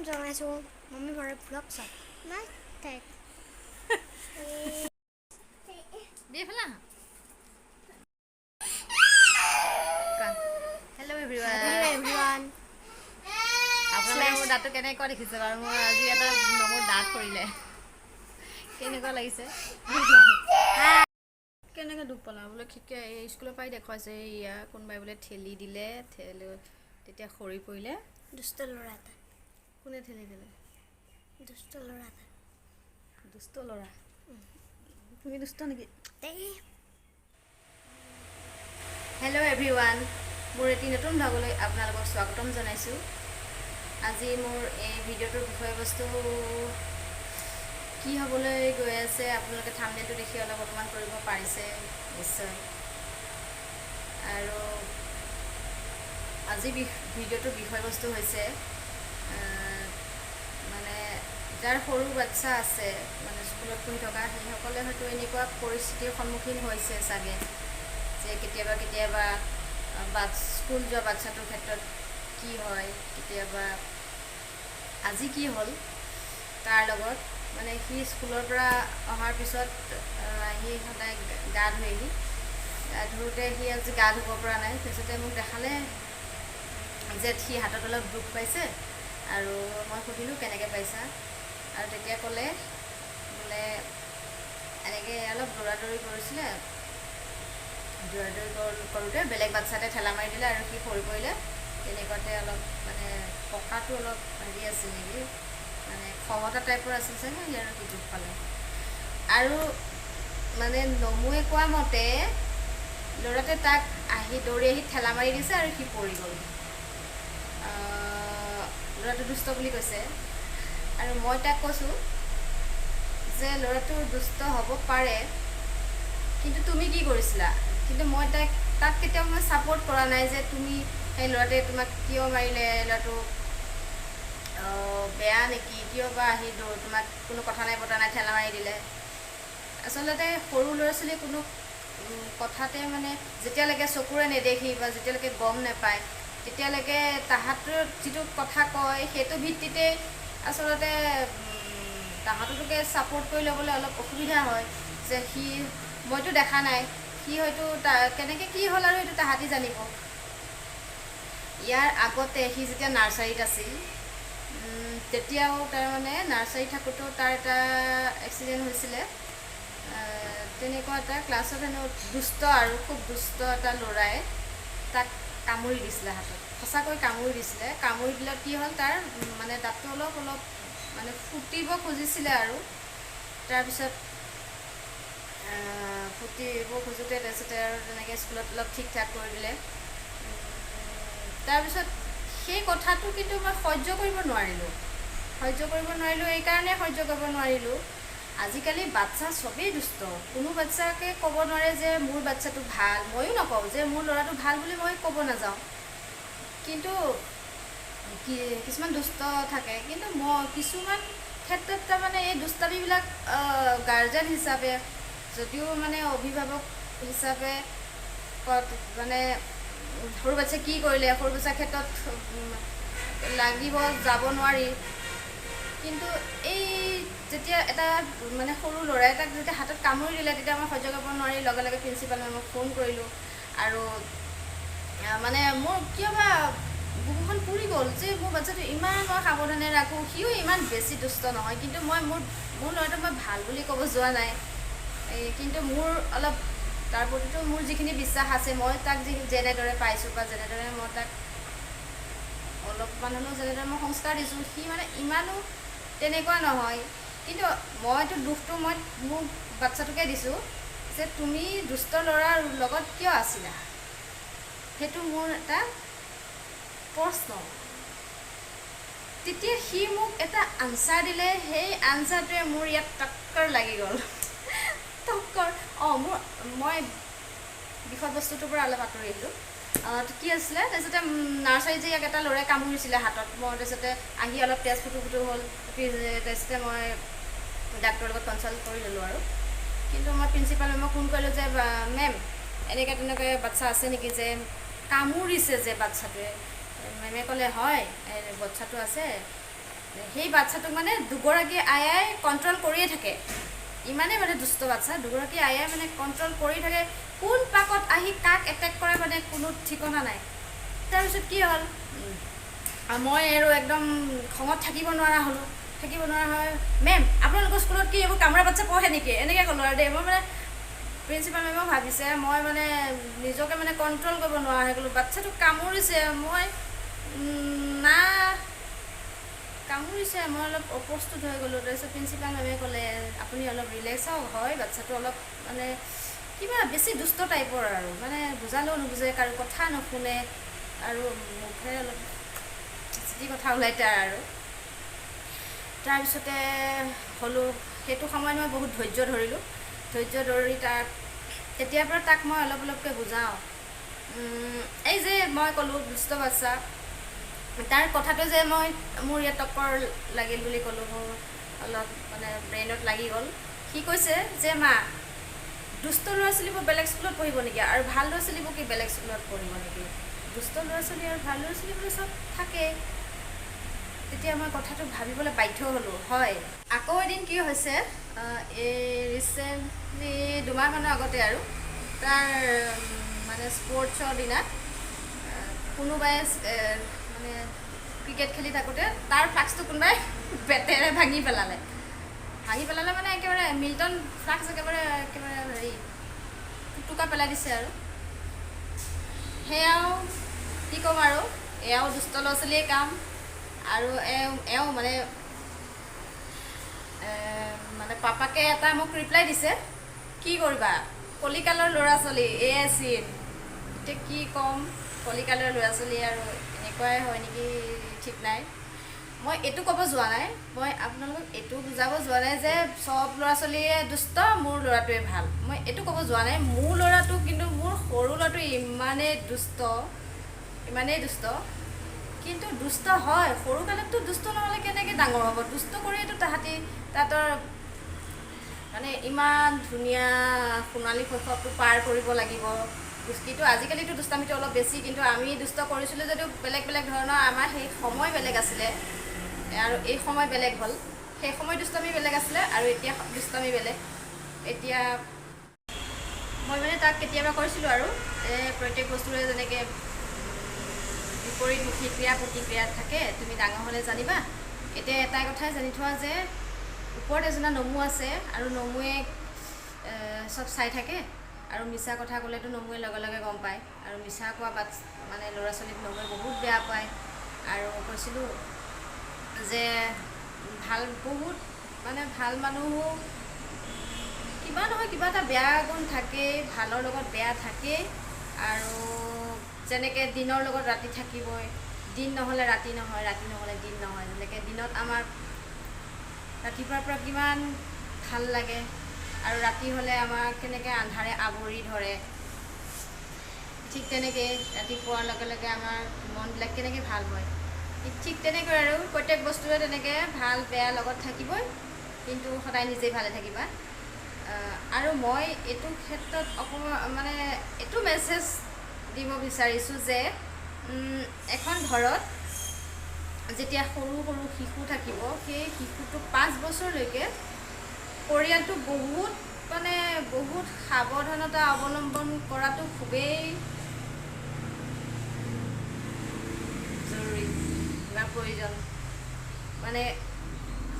জনাইছোঁ mummy Bora blog চাওক নাই তাইক হেল্ল' এভৰিৱান আপোনালোকে মোৰ দাঁতটো কেনেকুৱা দেখিছে বাৰু মোৰ আজি এটা মোৰ দাঁত সৰিলে কেনেকুৱা লাগিছে কেনেকৈ দুখ পালা বোলে ঠিকে এই স্কুলৰ পৰাই দেখুৱাইছে ইয়া কোনোবাই বোলে ঠেলি দিলে তেতিয়া সৰি পৰিলে দুষ্ট ল'ৰা এটা কোনে ঠেলি দিলে দুষ্ট ল'ৰা এটা দুষ্ট ল'ৰা তুমি দুষ্ট নেকি হেল্ল' এভৰিৱান মোৰ এটি নতুন ভাগলৈ আপোনালোকক স্বাগতম জনাইছোঁ আজি মোৰ এই ভিডিঅ'টোৰ বিষয়বস্তু কি হ'বলৈ গৈ আছে আপোনালোকে থাম্বনেইলটো দেখি অলপ অনুমান কৰিব পাৰিছে নিশ্চয় আৰু আজি ভিডিঅ'টোৰ বিষয়বস্তু হৈছে মানে যাৰ সৰু বাচ্ছা আছে মানে স্কুলত পঢ়ি থকা সেইসকলে হয়তো এনেকুৱা পৰিস্থিতিৰ সন্মুখীন হৈছে চাগে যে কেতিয়াবা স্কুল যোৱা বাচ্ছাটোৰ ক্ষেত্ৰত কি হয় কেতিয়াবা আজি কি হ'ল তাৰ লগত মানে সি স্কুলৰ পৰা অহাৰ পিছত আহি সদায় গা ধুৱেহি গা ধুওঁতে সি আজি গা ধুব পৰা নাই তাৰপিছতে মোক দেখালে যে সি হাতত অলপ দুখ পাইছে আৰু মই সুধিলোঁ কেনেকৈ পাইছা আৰু তেতিয়া ক'লে বোলে এনেকৈ অলপ দৌৰা দৌৰি কৰিছিলে কৰোঁতে বেলেগ বাচ্ছাতে ঠেলা মাৰি দিলে আৰু সি সৰি পৰিলে তেনেকুৱাতে অলপ মানে পকাটো অলপ হেৰি আছিল নেকি মানে খহটা টাইপৰ আছিল চাগে সি আৰু সি দুখ পালে আৰু মানে নমুৱে কোৱা মতে ল'ৰাটোৱে তাক দৌৰি আহি ঠেলা মাৰি দিছে আৰু সি পৰি গ'ল ল'ৰাটো দুষ্ট বুলি কৈছে আৰু মই তাক কৈছোঁ যে ল'ৰাটো দুষ্ট হ'ব পাৰে কিন্তু তুমি কি কৰিছিলা কিন্তু মই তাক কেতিয়াও মই ছাপোৰ্ট কৰা নাই যে তুমি সেই ল'ৰাটোৱে তোমাক কিয় মাৰিলে ল'ৰাটো বেয়া নেকি কিয় বা আহি তোমাক কোনো কথা নাই বতা নাই ঠেলা মাৰি দিলে আচলতে সৰু ল'ৰা ছোৱালী কোনো কথাতে মানে যেতিয়ালৈকে চকুৰে নেদেখি বা যেতিয়ালৈকে গম নাপায় তেতিয়ালৈকে তাহাঁতৰ যিটো কথা কয় সেইটো ভিত্তিতেই আচলতে তাহাঁতটোকে ছাপোৰ্ট কৰি ল'বলৈ অলপ অসুবিধা হয় যে মইতো দেখা নাই সি হয়তো কেনেকৈ কি হ'ল আৰু সেইটো তাহাঁতি জানিব ইয়াৰ আগতে সি যেতিয়া নাৰ্চাৰীত আছিল তেতিয়াও তাৰমানে নাৰ্চাৰীত থাকোঁতেও তাৰ এটা এক্সিডেণ্ট হৈছিলে তেনেকুৱা এটা ক্লাছত হেনো দুষ্ট আৰু খুব দুষ্ট এটা ল'ৰাই তাক কামুৰি দিছিলে হাতত সঁচাকৈ কামুৰি দিছিলে কামুৰি দিলত কি হ'ল তাৰ মানে দাঁতটো অলপ মানে ফুটিব খুজিছিলে আৰু তাৰপিছত ফুটিব খোজোঁতে তাৰপিছতে আৰু তেনেকৈ স্কুলত অলপ ঠিক ঠাক কৰি দিলে তাৰপিছত সেই কথাটো কিন্তু মই সহ্য কৰিব নোৱাৰিলোঁ এইকাৰণে সহ্য কৰিব নোৱাৰিলোঁ আজিকালি বাচ্ছা চবেই দুষ্ট কোনো বাচ্ছাকে ক'ব নোৱাৰে যে মোৰ বাচ্ছাটো ভাল ময়ো নকওঁ যে মোৰ ল'ৰাটো ভাল বুলি মই ক'ব নাযাওঁ কিন্তু কিছুমান দুষ্ট থাকে কিন্তু কিছুমান ক্ষেত্ৰত তাৰমানে এই দুষ্টামিবিলাক গাৰ্জেন হিচাপে যদিও মানে অভিভাৱক হিচাপে মানে সৰু বাচ্ছাই কি কৰিলে সৰু বাচ্ছাৰ ক্ষেত্ৰত লাগিব যাব নোৱাৰি কিন্তু এই যেতিয়া এটা মানে সৰু ল'ৰা এটাক যেতিয়া হাতত কামুৰি দিলে তেতিয়া মই সহ্য কৰিব নোৱাৰি লগে লগে প্ৰিন্সিপাল মেমক ফোন কৰিলোঁ আৰু মানে মোৰ কিয় বা বুকুখন পুৰি গ'ল যে মোৰ বাচ্ছাটো ইমান মই সাৱধানে ৰাখোঁ সিও ইমান বেছি দুষ্ট নহয় কিন্তু মই মোৰ ল'ৰাটোক মই ভাল বুলি ক'ব যোৱা নাই কিন্তু মোৰ অলপ তাৰ প্ৰতিতো মোৰ যিখিনি বিশ্বাস আছে মই তাক যেনেদৰে পাইছোঁ বা যেনেদৰে মই তাক অলপমান হ'লেও যেনেদৰে মই সংস্কাৰ দিছোঁ সি মানে ইমানো তেনেকুৱা নহয় কিন্তু মইতো দুখটো মই মোৰ বাচ্ছাটোকে দিছোঁ যে তুমি দুষ্ট ল'ৰাৰ লগত কিয় আছিলা সেইটো মোৰ এটা প্ৰশ্ন তেতিয়া সি মোক এটা আনচাৰ দিলে সেই আনচাৰটোৱে মোৰ ইয়াত টক্কৰ লাগি গ'ল মই বিষয়বস্তুটোৰ পৰা অলপ আঁতৰি আহিলোঁ কি আছিলে তাৰপিছতে নাৰ্চাৰীত যে ইয়াক এটা ল'ৰাই কামুৰিছিলে হাতত মই তাৰপিছতে আহি অলপ তেজ ফুটো হ'ল তাৰপিছতে মই ডাক্তৰৰ লগত কনচাল্ট কৰি ল'লোঁ আৰু কিন্তু মই প্ৰিন্সিপাল মেমক ফোন কৰিলোঁ যে মেম তেনেকৈ বাচ্ছা আছে নেকি যে কামুৰিছে যে বাচ্ছাটোৱে মেমে ক'লে হয় বাচ্ছাটো আছে সেই বাচ্চাটোক মানে দুগৰাকী আয়াই কণ্ট্ৰল কৰিয়ে থাকে, ইমানেই মানে দুষ্ট বাচ্চা। দুগৰাকী আয়াই মানে কণ্ট্ৰল কৰি থাকে, কোন পাকত আহি কাক এটেক কৰে মানে কোনো ঠিকনা নাই। তাৰপিছত কি হ'ল, মই আৰু একদম খঙত থাকিব নোৱাৰা হ'লোঁ। হয়, মেম আপোনালোকৰ স্কুলত কি এইবোৰ কামৰা বাচ্চা পঢ়ে নেকি, এনেকৈ ক'লোঁ আৰু দেই। মই মানে প্ৰিন্সিপাল মেমেও ভাবিছে মই মানে নিজকে মানে কণ্ট্ৰল কৰিব নোৱাৰা হৈ গ'লোঁ। বাচ্ছাটোক কামুৰিছে, মই কামুৰিছে, মই অলপ অপ্ৰস্তুত হৈ গ'লোঁ। তাৰপিছত প্ৰিন্সিপাল মেমে ক'লে আপুনি অলপ ৰিলেক্স হওক, হয় বাচ্ছাটো অলপ মানে কিবা বেছি দুষ্ট টাইপৰ আৰু মানে বুজালেও নুবুজে, কাৰো কথা নুশুনে আৰু মুখে অলপ যি কথা ওলাই তাৰ আৰু। তাৰপিছতে হ'লোঁ, সেইটো সময়ত মই বহুত ধৈৰ্য ধৰিলোঁ। ধৈৰ্য ধৰি তেতিয়াৰ পৰা তাক মই অলপ অলপকৈ বুজাওঁ। এই যে মই ক'লোঁ দুষ্ট বাচ্ছা, তাৰ কথাটো যে মোৰ ইয়াত ট'কৰ লাগিল বুলি ক'লোঁ, মোৰ অলপ মানে ব্ৰেইনত লাগি গ'ল। সি কৈছে যে মা, দুষ্ট ল'ৰা ছোৱালীবোৰ বেলেগ স্কুলত পঢ়িব নেকি, আৰু ভাল ল'ৰা ছোৱালীবোৰ কি বেলেগ স্কুলত পঢ়িব নেকি? দুষ্ট ল'ৰা ছোৱালী আৰু ভাল ল'ৰা ছোৱালীবোৰ চব থাকে। তেতিয়া মই কথাটো ভাবিবলৈ বাধ্য হ'লোঁ। হয়, আকৌ এদিন কি হৈছে, এই ৰিচেণ্টলি 2 মাহমানৰ আগতে আৰু তাৰ মানে স্পৰ্টছৰ দিনা কোনোবাই মানে ক্ৰিকেট খেলি থাকোঁতে তাৰ ফ্লাক্সটো কোনোবাই বেটেৰে ভাঙি পেলালে মানে একেবাৰে মিল্টন ফ্লাক্স একেবাৰে হেৰি টুকুৰা পেলাই দিছে আৰু। সেয়াও কি ক'ম আৰু, এয়াও দুষ্ট ল'ৰা ছোৱালীয়ে কাম। আৰু এওঁ মানে পাপাকে এটা মোক ৰিপ্লাই দিছে, কি কৰিবা কলিকালৰ ল'ৰা ছোৱালী এয়াই চিন। এতিয়া কি ক'ম, কলিকালৰ ল'ৰা ছোৱালী আৰু এনেকুৱাই হয় নেকি ঠিক নাই। মই এইটো ক'ব যোৱা নাই, মই আপোনালোকক এইটো বুজাব যোৱা নাই যে চব ল'ৰা ছোৱালীয়ে দুষ্ট, মোৰ ল'ৰাটোৱে ভাল। মই এইটো ক'ব যোৱা নাই। মোৰ ল'ৰাটো কিন্তু, মোৰ সৰু ল'ৰাটো ইমানেই দুষ্ট, কিন্তু দুষ্ট হয়। সৰুকালততো দুষ্ট নহ'লে কেনেকৈ ডাঙৰ হ'ব? দুষ্ট কৰিয়েতো তাহাঁতৰ মানে ইমান ধুনীয়া সোণালী শৈশৱটো পাৰ কৰিব লাগিব। কিন্তু আজিকালিতো দুষ্টামিটো অলপ বেছি, কিন্তু আমি দুষ্ট কৰিছিলোঁ যদিও বেলেগ ধৰণৰ, আমাৰ সেই সময় বেলেগ আছিলে আৰু এই সময় বেলেগ হ'ল। সেই সময় দুষ্টামি বেলেগ আছিলে আৰু এতিয়া দুষ্টামি বেলেগ। এতিয়া মই মানে তাক কেতিয়াবা কৈছিলোঁ আৰু প্ৰত্যেক বস্তুৰে যেনেকৈ বিপৰীতমুখী ক্ৰিয়া প্ৰতিক্ৰিয়া থাকে, তুমি ডাঙৰ হ'লে জানিবা। এতিয়া এটাই কথাই জানি থোৱা যে ওপৰত এজনা নমু আছে আৰু নমুৱে চব চাই থাকে, আৰু মিছা কথা ক'লেতো নমুৱে লগে লগে গম পায়, আৰু মিছা কোৱা মানে ল'ৰা ছোৱালীক নমুৱে বহুত বেয়া পায়। আৰু কৈছিলোঁ যে ভাল মানুহো কিবা নহয় কিবা এটা বেয়া গুণ থাকেই, ভালৰ লগত বেয়া থাকেই। আৰু যেনেকৈ দিনৰ লগত ৰাতি থাকিবই, দিন নহ'লে ৰাতি নহয়, ৰাতি নহ'লে দিন নহয়। যেনেকৈ দিনত আমাৰ ৰাতিপুৱাৰ পৰা কিমান ভাল লাগে, আৰু ৰাতি হ'লে আমাক কেনেকৈ আন্ধাৰে আৱৰি ধৰে, ঠিক তেনেকৈ ৰাতিপুৱাৰ লগে লগে আমাৰ মনবিলাক কেনেকৈ ভাল হয়। ঠিক তেনেকৈ আৰু প্ৰত্যেক বস্তুৱে তেনেকৈ ভাল বেয়া লগত থাকিবই, কিন্তু সদায় নিজেই ভালে থাকিবা। আৰু মই এইটো ক্ষেত্ৰত অকণমান মানে এইটো মেছেজ দিব বিচাৰিছোঁ যে এখন ঘৰত যেতিয়া সৰু শিশু থাকিব, সেই শিশুটোক 5 বছৰলৈকে পৰিয়ালটো বহুত সাৱধানতা অৱলম্বন কৰাটো খুবেই জৰুৰী বা প্ৰয়োজন। মানে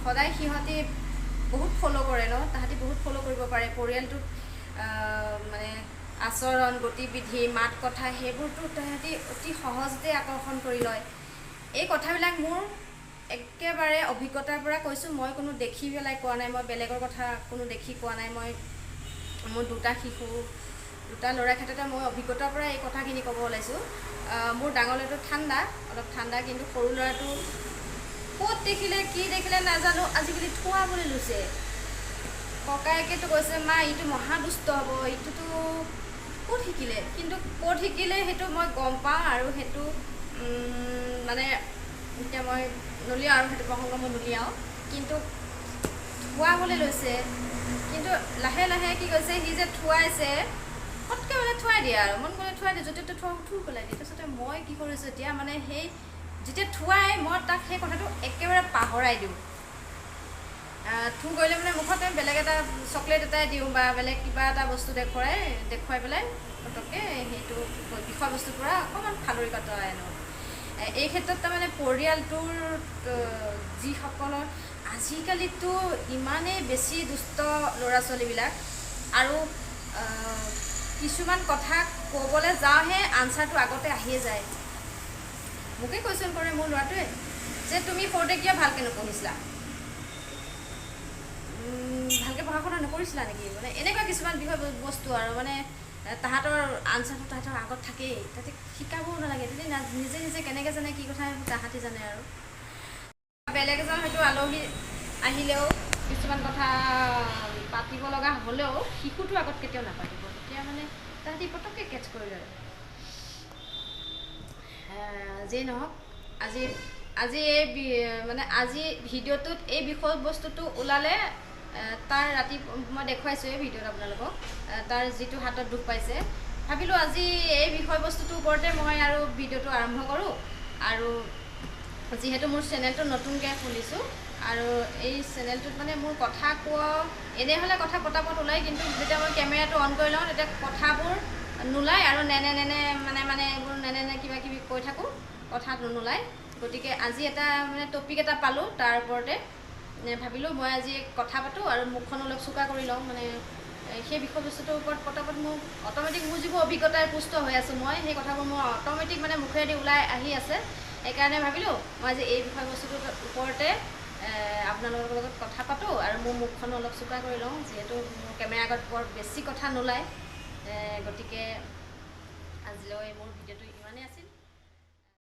সদায় সিহঁতি বহুত ফ'ল' কৰে ন, তাহাঁতি বহুত ফ'ল' কৰিব পাৰে পৰিয়ালটোত, মানে আচৰণ গতিবিধি মাত কথা সেইবোৰতো তাহাঁতি অতি সহজতে আকৰ্ষণ কৰি লয়। এই কথাবিলাক মোৰ একেবাৰে অভিজ্ঞতাৰ পৰা কৈছোঁ। মই কোনো দেখি পেলাই কোৱা নাই, মই বেলেগৰ কথা কোনো দেখি কোৱা নাই। মোৰ দুটা ল'ৰাৰ ক্ষেত্ৰতে মই অভিজ্ঞতাৰ পৰা এই কথাখিনি ক'ব ওলাইছোঁ। মোৰ ডাঙৰ ল'ৰাটো অলপ ঠাণ্ডা, কিন্তু সৰু ল'ৰাটো ক'ত দেখিলে কি দেখিলে নাজানো, আজিকালি থোৱাবলৈ লৈছে। ককায়েকেতো কৈছে মা ইটো মহাদুষ্ট হ'ব, ইটোতো ক'ত শিকিলে, কিন্তু ক'ত শিকিলে সেইটো মই গম পাওঁ, আৰু সেইটো মানে এতিয়া মই নুলিয়াওঁ আৰু সেইটো প্ৰসংগ মই নুলিয়াওঁ, কিন্তু থোৱাবলৈ লৈছে। কিন্তু লাহে লাহে কি কৈছে, সি যে থোৱাইছে পটকৈ মানে থোৱাই দিয়ে, আৰু মন গ'লে থোৱাই দিয়ে, য'তে ত'তে থোৱা পেলাই দিয়ে। তাৰপিছতে মই কি কৰিছোঁ এতিয়া, মানে সেই যেতিয়া থুৱাই মই তাক সেই কথাটো একেবাৰে পাহৰাই দিওঁ। থু কৰিলে মানে মুখতে বেলেগ এটা চকলেট এটাই দিওঁ বা বেলেগ কিবা এটা বস্তু দেখুৱাই পেলাই পটককৈ সেইটো বিষয়বস্তুৰ পৰা অকণমান ফালৰি কটাই আনো। এই ক্ষেত্ৰত তাৰমানে পৰিয়ালটোৰ যিসকলৰ আজিকালিতো ইমানেই বেছি দুষ্ট ল'ৰা ছোৱালীবিলাক, আৰু কিছুমান কথা ক'বলৈ যাওঁহে আনচাৰটো আগতে আহিয়ে যায়। মোকে কুৱেশ্যন কৰে মোৰ ল'ৰাটোৱে যে তুমি সৰুতে কিয় ভালকৈ নপঢ়িছিলা, ভালকৈ পঢ়া শুনা নকৰিছিলা নেকি, মানে এনেকুৱা কিছুমান বস্তু আৰু মানে তাহাঁতৰ আনচাৰটো তাহাঁতৰ আগত থাকেই, তাতে শিকাবও নালাগে, নিজে নিজে কেনেকৈ জানে কি কথা তাহাঁতি জানে। আৰু বেলেগ এজন হয়তো আলহী আহিলেও কিছুমান কথা পাতিব লগা হ'লেও শিশুটো আগত কেতিয়াও নাপাতিব, তেতিয়া মানে তাহাঁতি পটককৈ কেটচ কৰি লয়। যিয়ে নহওক আজি আজি ভিডিঅ'টোত এই বিষয়বস্তুটো ওলালে, তাৰ ৰাতি মই দেখুৱাইছোঁ এই ভিডিঅ'ত আপোনালোকক, তাৰ যিটো হাতত দুখ পাইছে, ভাবিলোঁ আজি এই বিষয়বস্তুটোৰ ওপৰতে মই আৰু ভিডিঅ'টো আৰম্ভ কৰোঁ। আৰু যিহেতু মোৰ চেনেলটো নতুনকৈ খুলিছোঁ আৰু এই চেনেলটোত মানে মোৰ কথা কোৱা এনেই হ'লে কথা পটাপট ওলায়, কিন্তু যেতিয়া মই কেমেৰাটো অন কৰি লওঁ তেতিয়া কথাবোৰ নোলায় আৰু মানে এইবোৰ কিবা কিবি কৈ থাকোঁ, কথা নোলায়। গতিকে আজি এটা মানে টপিক এটা পালোঁ, তাৰ ওপৰতে ভাবিলোঁ মই আজি কথা পাতোঁ আৰু মুখখন অলপ চোকা কৰি লওঁ, মানে সেই বিষয়বস্তুটোৰ ওপৰত পটাপট মোৰ অট'মেটিক মোৰ যিবোৰ অভিজ্ঞতাৰে পুষ্ট হৈ আছোঁ মই, সেই কথাবোৰ মোৰ অট'মেটিক মানে মুখেদি ওলাই আহি আছে। সেইকাৰণে ভাবিলোঁ মই আজি এই বিষয়বস্তুটোৰ ওপৰতে আপোনালোকৰ লগত কথা পাতোঁ আৰু মোৰ মুখখনো অলপ চোকা কৰি লওঁ, যিহেতু মোৰ কেমেৰা আগত বৰ বেছি কথা নোলায়। গতিকে আজিলৈ মোৰ ভিডিঅ'টো ইমানেই আছিল।